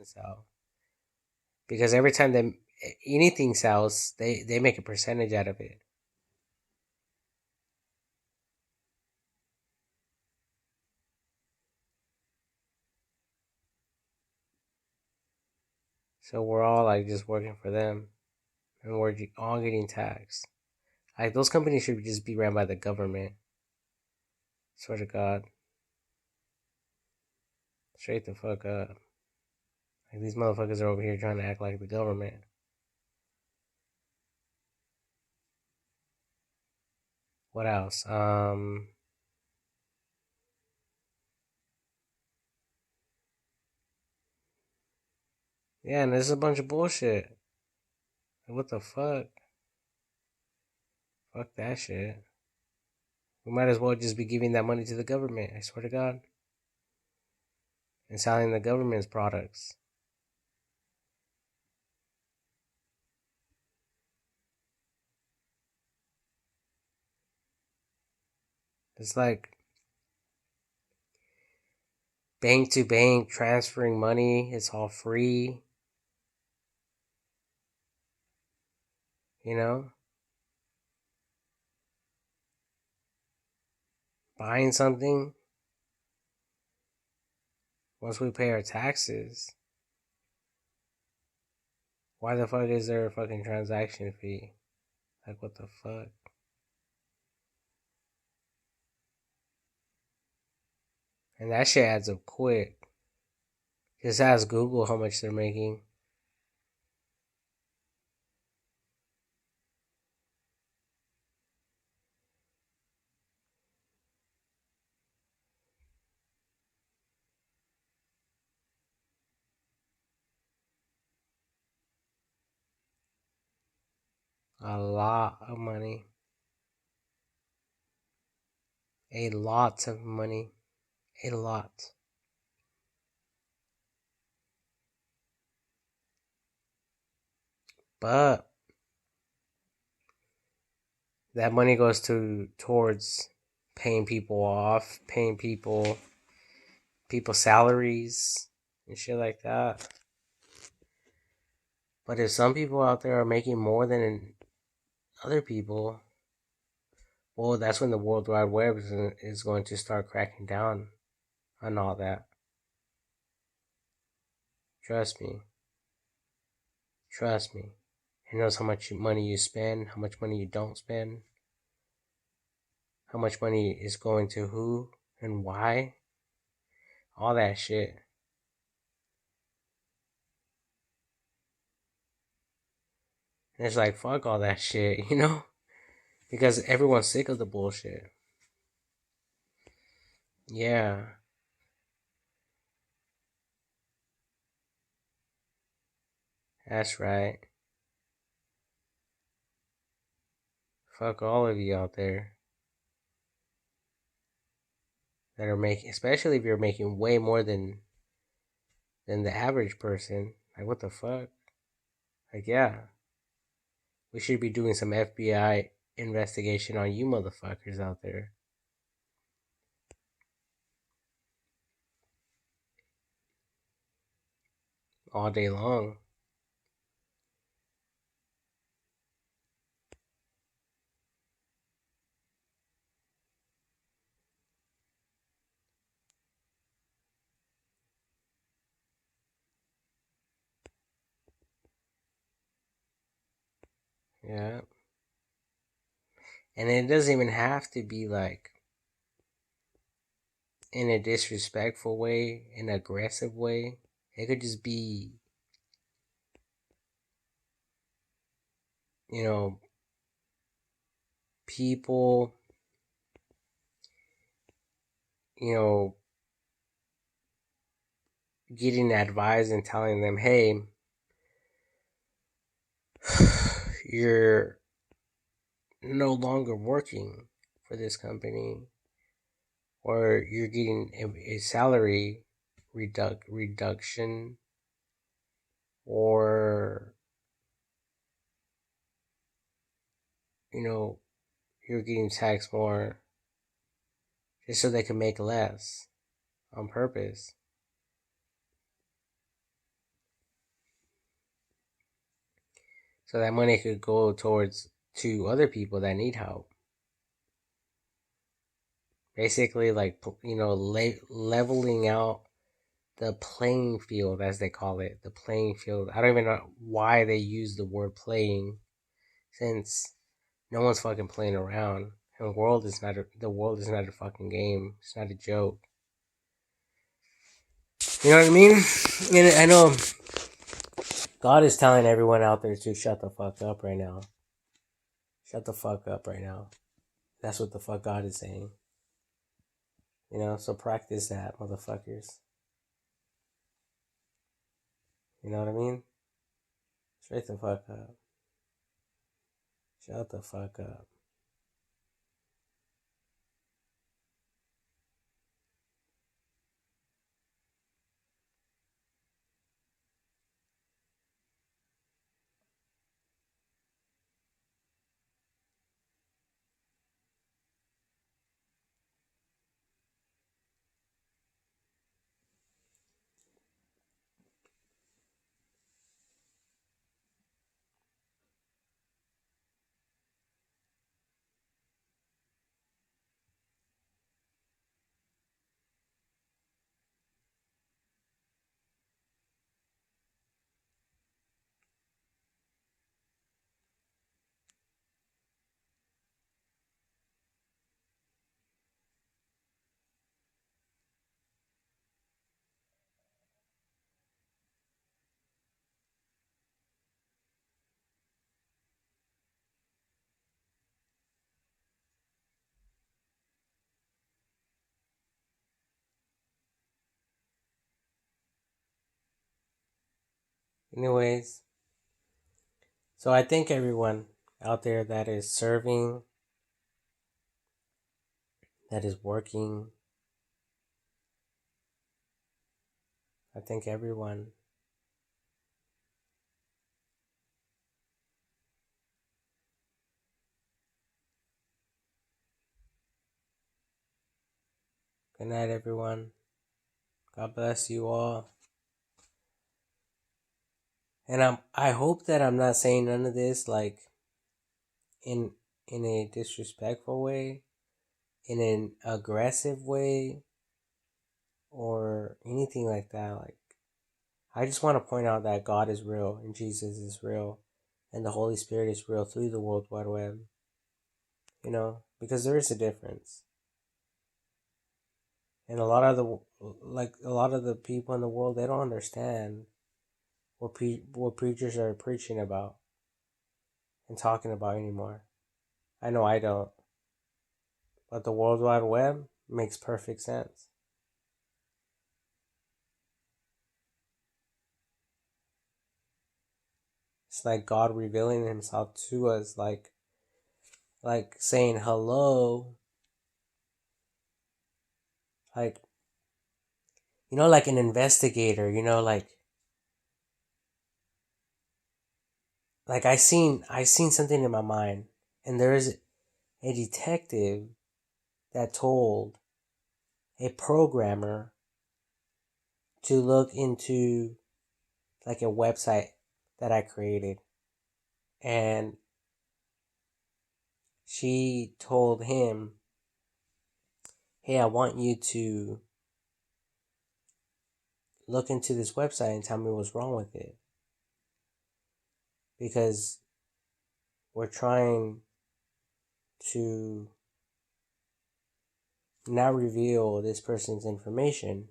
sell. Because every time anything sells, they make a percentage out of it. So we're all like just working for them, and we're all getting taxed. Like those companies should just be ran by the government. Swear to God, straight the fuck up. Like these motherfuckers are over here trying to act like the government. What else? Yeah, and this is a bunch of bullshit. Like, what the fuck? Fuck that shit. We might as well just be giving that money to the government. I swear to God, and selling the government's products. It's like bank to bank transferring money. It's all free. You know, buying something. Once we pay our taxes, why the fuck is there a fucking transaction fee? Like, what the fuck? And that shit adds up quick. Just ask Google how much they're making. A lot of money. A lot of money. A lot. But that money goes towards paying people off, paying people salaries and shit like that. But if some people out there are making more than other people, well, that's when the World Wide Web is going to start cracking down on all that. Trust me. Trust me. It knows how much money you spend, how much money you don't spend, how much money is going to who and why. All that shit. And it's like, fuck all that shit, you know? Because everyone's sick of the bullshit. Yeah, that's right. Fuck all of you out there that are making, especially if you're making way more than the average person. Like, what the fuck? Like, yeah, we should be doing some FBI investigation on you motherfuckers out there all day long. Yeah. And it doesn't even have to be like in a disrespectful way, in an aggressive way. It could just be, you know, people, you know, getting advice and telling them, hey, you're no longer working for this company, or you're getting a salary reduction, or, you know, you're getting taxed more just so they can make less on purpose. so that money could go towards to other people that need help. Basically, like, leveling out the playing field, as they call it. The playing field. I don't even know why they use the word playing, since no one's fucking playing around. And the world is not a fucking game. It's not a joke. You know what I mean? And I know God is telling everyone out there to shut the fuck up right now. Shut the fuck up right now. That's what the fuck God is saying. So practice that, motherfuckers. You know what I mean? Straight the fuck up. Shut the fuck up. Anyways, so I think everyone out there that is serving, that is working, I think everyone good night, everyone. God bless you all. And I hope that I'm not saying none of this like in a disrespectful way, in an aggressive way, or anything like that. Like, I just want to point out that God is real and Jesus is real and the Holy Spirit is real through the World Wide Web. Because there is a difference. And a lot of the people in the world, they don't understand what preachers are preaching about and talking about anymore. I know I don't. But the World Wide Web makes perfect sense. It's like God revealing himself to us, like saying hello, like like an investigator, like I seen something in my mind, and there is a detective that told a programmer to look into like a website that I created, and she told him, "Hey, I want you to look into this website and tell me what's wrong with it, because we're trying to not reveal this person's information."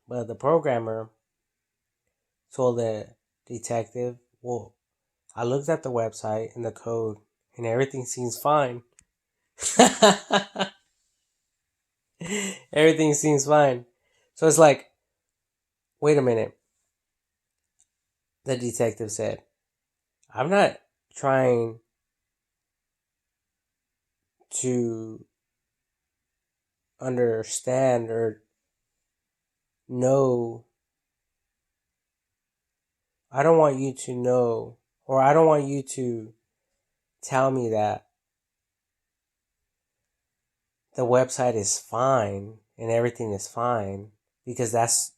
But the programmer told the detective, "Well, I looked at the website and the code, and everything seems fine." Everything seems fine. So it's like, wait a minute. The detective said, "I'm not trying to understand or know. I don't want you to know, or I don't want you to tell me that the website is fine and everything is fine, because that's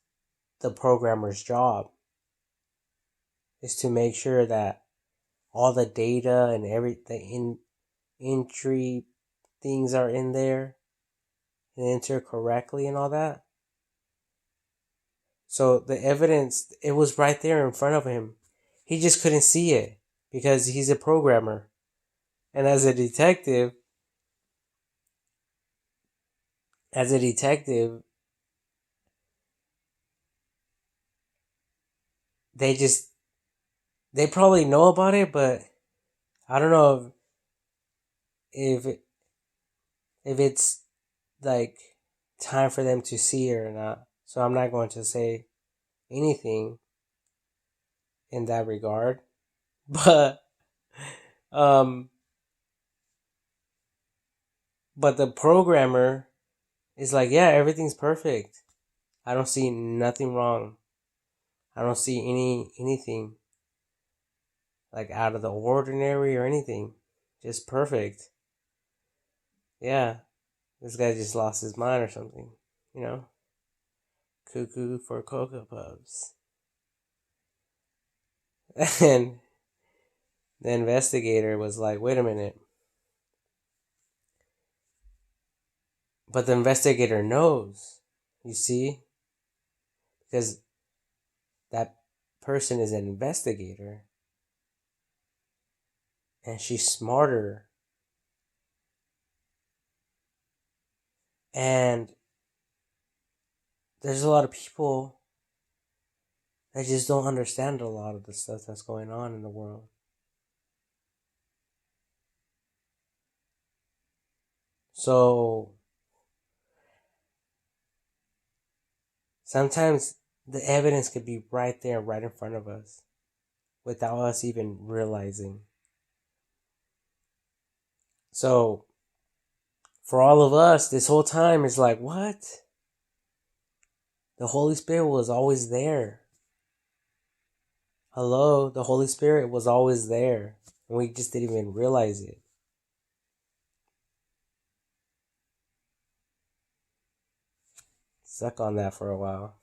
the programmer's job. is to make sure that all the data and everything entry things are in there and enter correctly and all that. So the evidence, it was right there in front of him. He just couldn't see it because he's a programmer. And as a detective, they they probably know about it, but I don't know if if it's like time for them to see it or not. So I'm not going to say anything in that regard. But um but the programmer is like, yeah, everything's perfect. I don't see nothing wrong. I don't see anything like out of the ordinary or anything. Just perfect. Yeah. This guy just lost his mind or something, you know? Cuckoo for Cocoa Puffs. And the investigator was like, wait a minute. But the investigator knows, you see? Because that person is an investigator. And she's smarter. And there's a lot of people that just don't understand a lot of the stuff that's going on in the world. So sometimes the evidence could be right there, right in front of us, without us even realizing. So for all of us, this whole time is like, what? The Holy Spirit was always there. Hello, the Holy Spirit was always there. And we just didn't even realize it. Suck on that for a while.